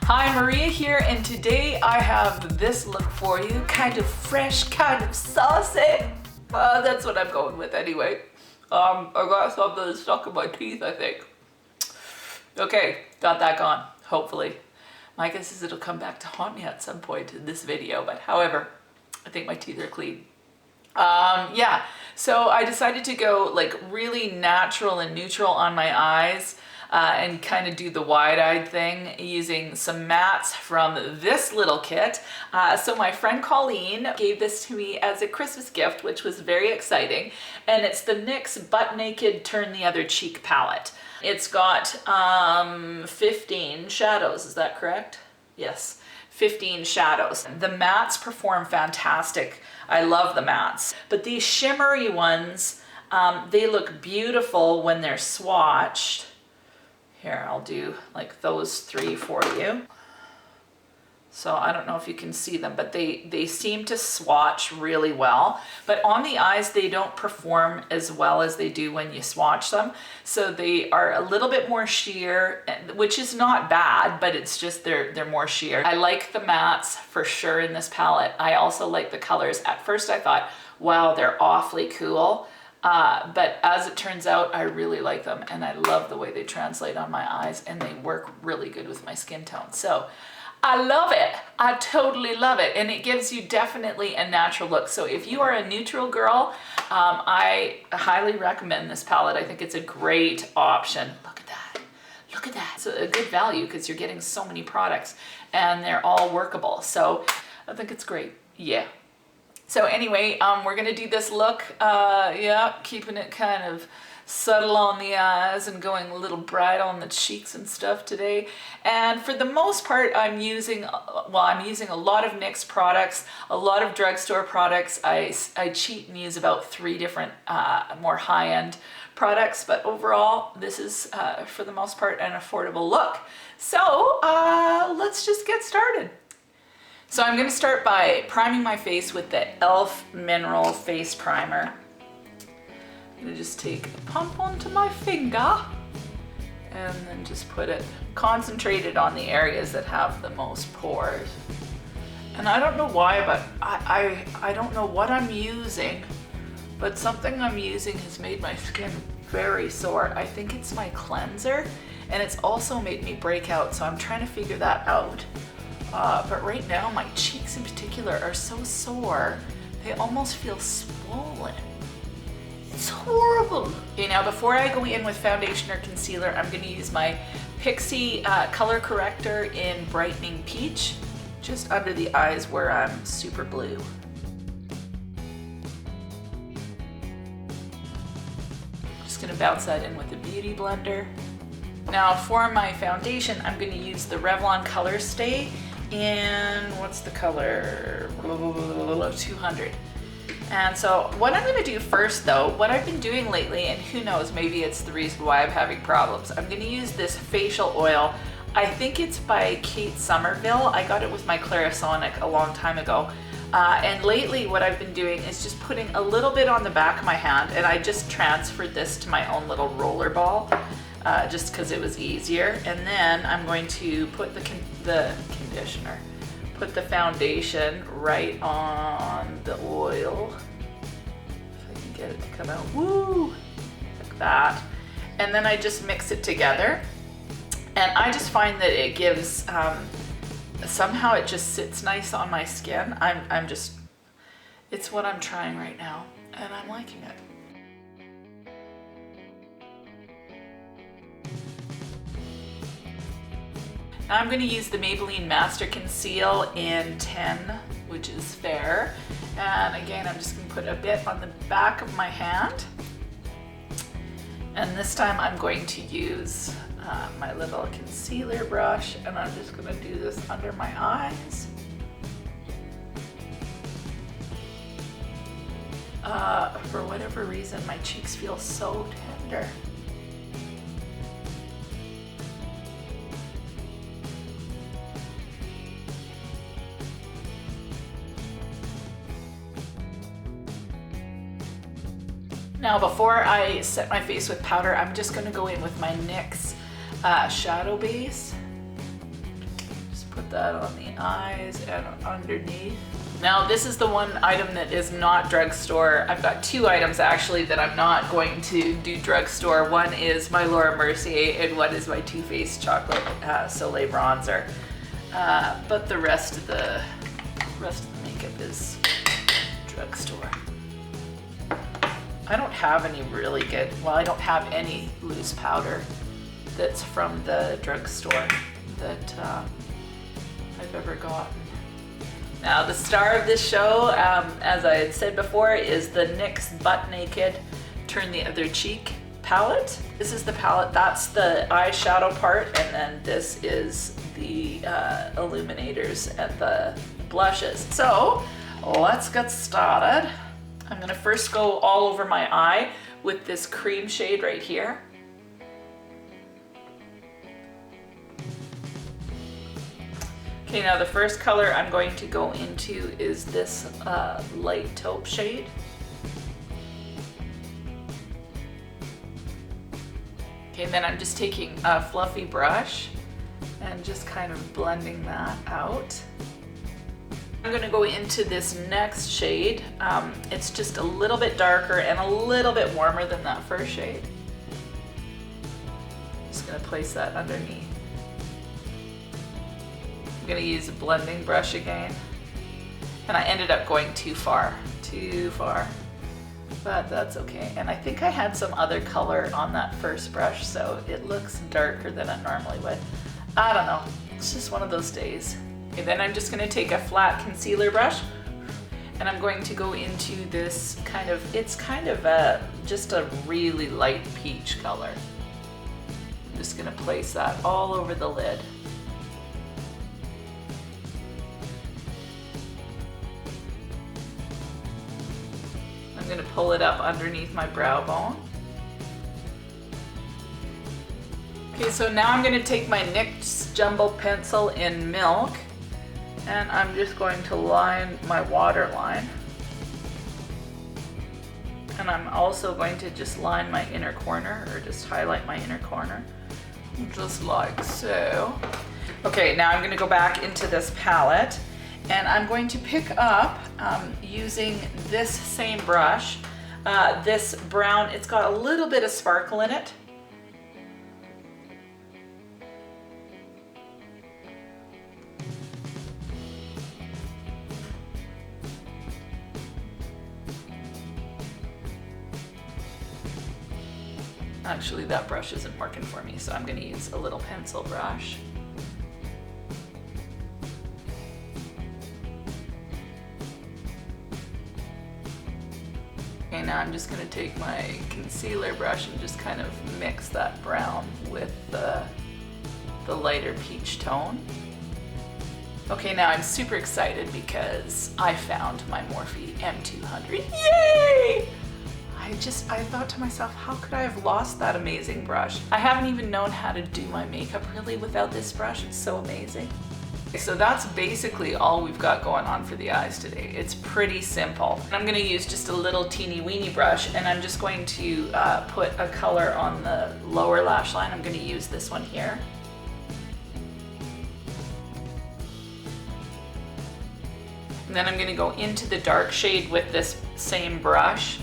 Hi, Maria here, and today I have this look for you. Kind of fresh, kind of saucy. That's what I'm going with anyway. I got something stuck in my teeth, I think. Okay, got that gone, hopefully. My guess is it'll come back to haunt me at some point in this video, but however, I think my teeth are clean. Yeah, so I decided to go like really natural and neutral on my eyes. And kind of do the wide-eyed thing using some mattes from this little kit. So my friend Colleen gave this to me as a Christmas gift, which was very exciting. And it's the NYX Butt Naked Turn the Other Cheek palette. It's got 15 shadows, is that correct? Yes, 15 shadows. The mattes perform fantastic. I love the mattes. But these shimmery ones, they look beautiful when they're swatched. Here, I'll do like those three for you. So I don't know if you can see them, but they seem to swatch really well. But on the eyes, they don't perform as well as they do when you swatch them. So they are a little bit more sheer, which is not bad, but it's just they're more sheer. I like the mattes for sure in this palette. I also like the colors. At first I thought, wow, they're awfully cool. But as it turns out, I really like them, and I love the way they translate on my eyes, and they work really good with my skin tone. So I love it. I totally love it. And it gives you definitely a natural look. So if you are a neutral girl, I highly recommend this palette. I think it's a great option. Look at that. Look at that. It's a good value because you're getting so many products and they're all workable. So I think it's great. Yeah. So anyway, we're gonna do this look, yeah, keeping it kind of subtle on the eyes and going a little bright on the cheeks and stuff today. And for the most part, I'm using a lot of NYX products, a lot of drugstore products. I cheat and use about 3 different more high-end products, but overall, this is, for the most part, an affordable look. So let's just get started. So I'm going to start by priming my face with the E.L.F. Mineral Face Primer. I'm going to just take a pump onto my finger and then just put it concentrated on the areas that have the most pores. And I don't know why, but I don't know what I'm using, but something I'm using has made my skin very sore. I think it's my cleanser, and it's also made me break out, so I'm trying to figure that out. But right now, my cheeks in particular are so sore, they almost feel swollen. It's horrible. Okay, now before I go in with foundation or concealer, I'm going to use my Pixie color corrector in Brightening Peach, just under the eyes where I'm super blue. Just going to bounce that in with a beauty blender. Now for my foundation, I'm going to use the Revlon Colorstay in, what's the color, 200. And so what I'm going to do first though, what I've been doing lately, and who knows, maybe it's the reason why I'm having problems, I'm going to use this facial oil. I think it's by Kate Somerville. I got it with my Clarisonic a long time ago. And lately what I've been doing is just putting a little bit on the back of my hand, and I just transferred this to my own little roller ball. Just because it was easier. And then I'm going to put the conditioner, put the foundation right on the oil. If I can get it to come out, woo, like that. And then I just mix it together. And I just find that it gives, somehow it just sits nice on my skin. It's what I'm trying right now, and I'm liking it. Now I'm going to use the Mabeline Master Conceal in 10, which is fair. And again, I'm just going to put a bit on the back of my hand. And this time I'm going to use my little concealer brush, and I'm just going to do this under my eyes. For whatever reason, my cheeks feel so tender. Now before I set my face with powder, I'm just going to go in with my NYX Shadow Base. Just put that on the eyes and underneath. Now this is the one item that is not drugstore. I've got two items actually that I'm not going to do drugstore. One is my Laura Mercier and one is my Too Faced Chocolate Soleil bronzer. But the rest of the makeup is drugstore. I don't have any really good, well, I don't have any loose powder that's from the drugstore that I've ever gotten. Now the star of this show, as I had said before, is the NYX Butt Naked Turn the Other Cheek palette. This is the palette, that's the eyeshadow part, and then this is the illuminators and the blushes. So let's get started. I'm gonna first go all over my eye with this cream shade right here. Okay, now the first color I'm going to go into is this light taupe shade. Okay, then I'm just taking a fluffy brush and just kind of blending that out. I'm gonna go into this next shade. It's just a little bit darker and a little bit warmer than that first shade. Just gonna place that underneath. I'm gonna use a blending brush again. And I ended up going too far, but that's okay. And I think I had some other color on that first brush, so it looks darker than it normally would. I don't know, it's just one of those days. Okay, then I'm just gonna take a flat concealer brush and I'm going to go into this kind of, it's kind of just a really light peach color. I'm just gonna place that all over the lid. I'm gonna pull it up underneath my brow bone. Okay, so now I'm gonna take my NYX Jumbo Pencil in Milk and I'm just going to line my waterline. And I'm also going to just line my inner corner, or just highlight my inner corner, just like so. Okay, now I'm gonna go back into this palette and I'm going to pick up, using this same brush, this brown, it's got a little bit of sparkle in it. Actually, that brush isn't working for me, so I'm gonna use a little pencil brush. Okay, now I'm just gonna take my concealer brush and just kind of mix that brown with the lighter peach tone. Okay, now I'm super excited because I found my Morphe M200. Yay! I thought to myself, how could I have lost that amazing brush? I haven't even known how to do my makeup really without this brush. It's so amazing. So that's basically all we've got going on for the eyes today. It's pretty simple. I'm gonna use just a little teeny weeny brush and I'm just going to put a color on the lower lash line. I'm gonna use this one here. And then I'm gonna go into the dark shade with this same brush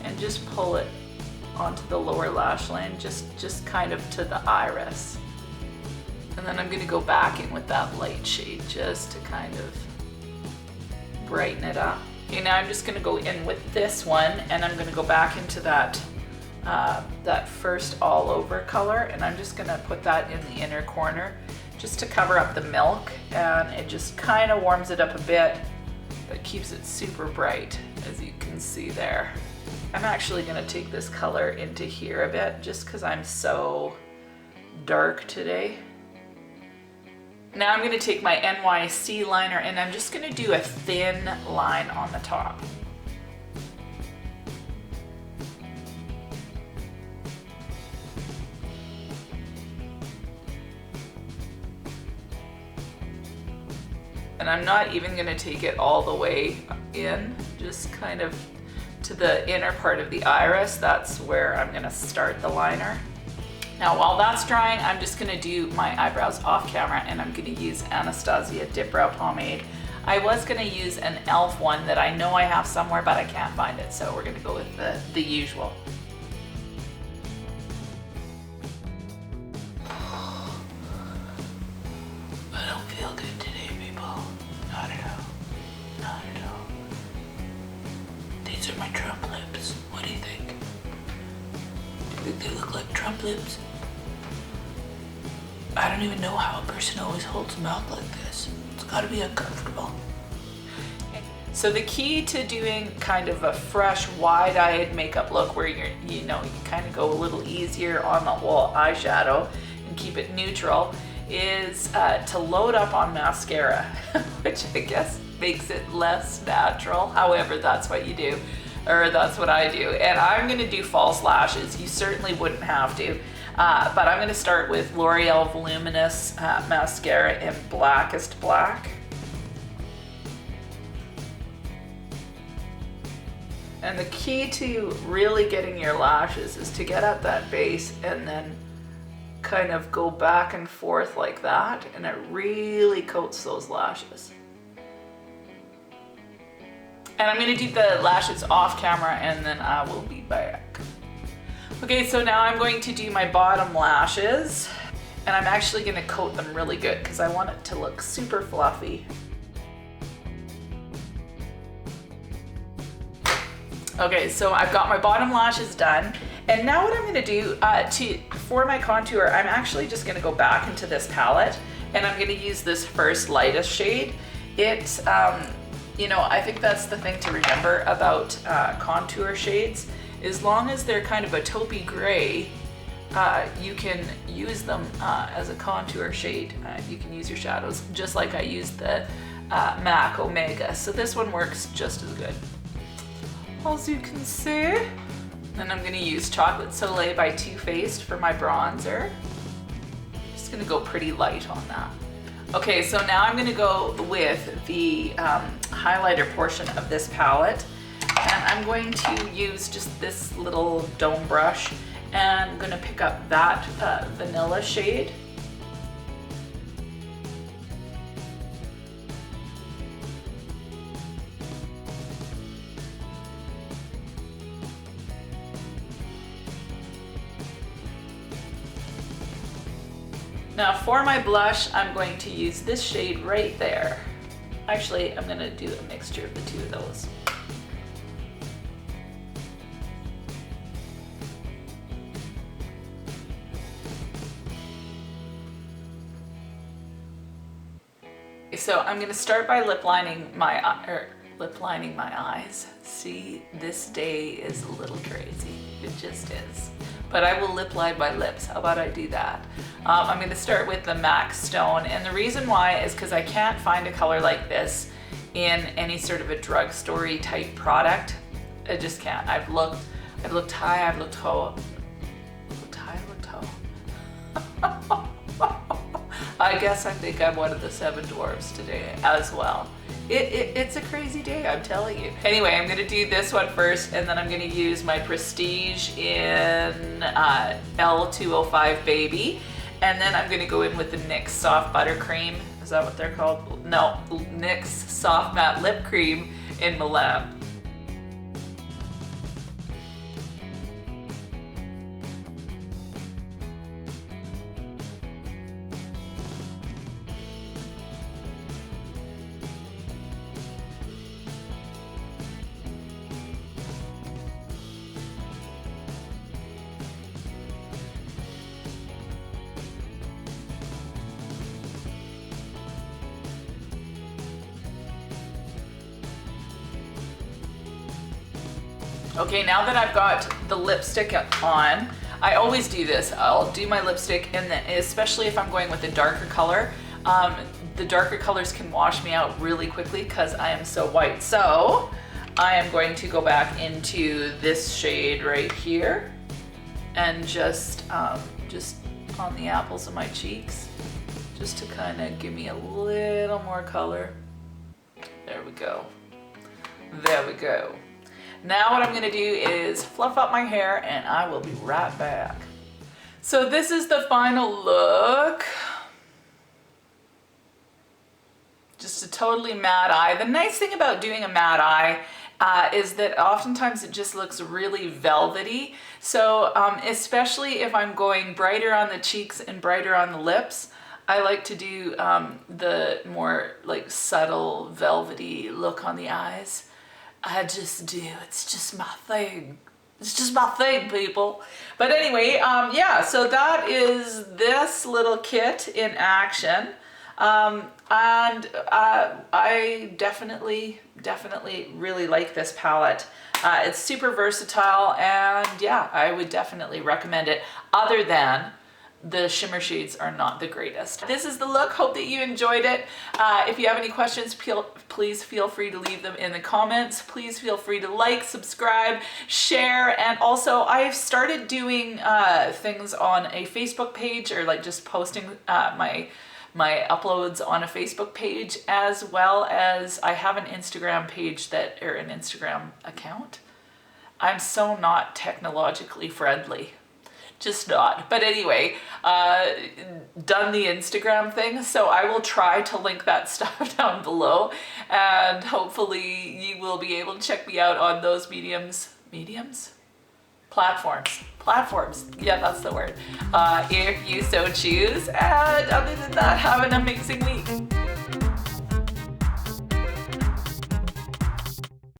and just pull it onto the lower lash line, just kind of to the iris. And then I'm gonna go back in with that light shade just to kind of brighten it up. Okay, now I'm just gonna go in with this one and I'm gonna go back into that, that first all over color, and I'm just gonna put that in the inner corner just to cover up the milk, and it just kind of warms it up a bit, but keeps it super bright, as you can see there. I'm actually gonna take this color into here a bit just because I'm so dark today. Now I'm gonna take my NYC liner and I'm just gonna do a thin line on the top. And I'm not even gonna take it all the way in, just kind of to the inner part of the iris. That's where I'm gonna start the liner. Now while that's drying, I'm just gonna do my eyebrows off camera, and I'm gonna use Anastasia Dip Brow Pomade. I was gonna use an E.L.F one that I know I have somewhere, but I can't find it, so we're gonna go with the usual. I don't feel good today, people. Not at all. Not at all. These are my Trump lips. What do you think? Do you think they look like Trump lips? I don't even know how a person always holds them out like this. It's gotta be uncomfortable. So the key to doing kind of a fresh, wide-eyed makeup look where you kind of go a little easier on the whole eyeshadow and keep it neutral is to load up on mascara, which I guess makes it less natural. However, that's what you do, or that's what I do. And I'm gonna do false lashes. You certainly wouldn't have to. But I'm gonna start with L'Oreal Voluminous Mascara in Blackest Black. And the key to really getting your lashes is to get at that base and then kind of go back and forth like that, and it really coats those lashes. And I'm gonna do the lashes off camera, and then I will be back. Okay, so now I'm going to do my bottom lashes, and I'm actually gonna coat them really good because I want it to look super fluffy. Okay, so I've got my bottom lashes done, and now what I'm gonna do for my contour, I'm actually just gonna go back into this palette, and I'm gonna use this first lightest shade. It's, I think that's the thing to remember about contour shades. As long as they're kind of a taupey gray, you can use them as a contour shade. You can use your shadows, just like I used the MAC Omega. So this one works just as good, as you can see. Then I'm gonna use Chocolate Soleil by Too Faced for my bronzer. Just gonna go pretty light on that. Okay, so now I'm gonna go with the highlighter portion of this palette. And I'm going to use just this little dome brush, and I'm gonna pick up that vanilla shade. Now for my blush, I'm going to use this shade right there. Actually, I'm gonna do a mixture of the two of those. So I'm gonna start by lip lining my eyes. See, this day is a little crazy. It just is. But I will lip line my lips. How about I do that? I'm gonna start with the MAC Stone, and the reason why is because I can't find a color like this in any sort of a drugstore type product. I just can't. I've looked high, I've looked low. I guess I think I'm one of the 7 dwarfs today as well. It's a crazy day, I'm telling you. Anyway, I'm gonna do this one first, and then I'm gonna use my Prestige in L205 Baby. And then I'm gonna go in with the NYX Soft Buttercream. Is that what they're called? No, NYX Soft Matte Lip Cream in Milan. Okay, now that I've got the lipstick on, I always do this. I'll do my lipstick, and then especially if I'm going with a darker color, the darker colors can wash me out really quickly because I am so white. So I am going to go back into this shade right here, and just on the apples of my cheeks, just to kind of give me a little more color. There we go. There we go. Now what I'm gonna do is fluff up my hair, and I will be right back. So this is the final look. Just a totally matte eye. The nice thing about doing a matte eye is that oftentimes it just looks really velvety. So especially if I'm going brighter on the cheeks and brighter on the lips, I like to do the more like subtle velvety look on the eyes. I just do, it's just my thing. It's just my thing, people. But anyway, yeah, so that is this little kit in action. I definitely really like this palette. It's super versatile, and yeah, I would definitely recommend it, other than the shimmer shades are not the greatest. This is the look. Hope that you enjoyed it. If you have any questions, please feel free to leave them in the comments. Please feel free to like, subscribe, share, and also I've started doing things on a Facebook page, or like just posting my uploads on a Facebook page, as well as I have an Instagram page or an Instagram account. I'm so not technologically friendly. Just not. But anyway, done the Instagram thing, so I will try to link that stuff down below, and hopefully you will be able to check me out on those platforms, yeah, that's the word, if you so choose. And other than that, have an amazing week.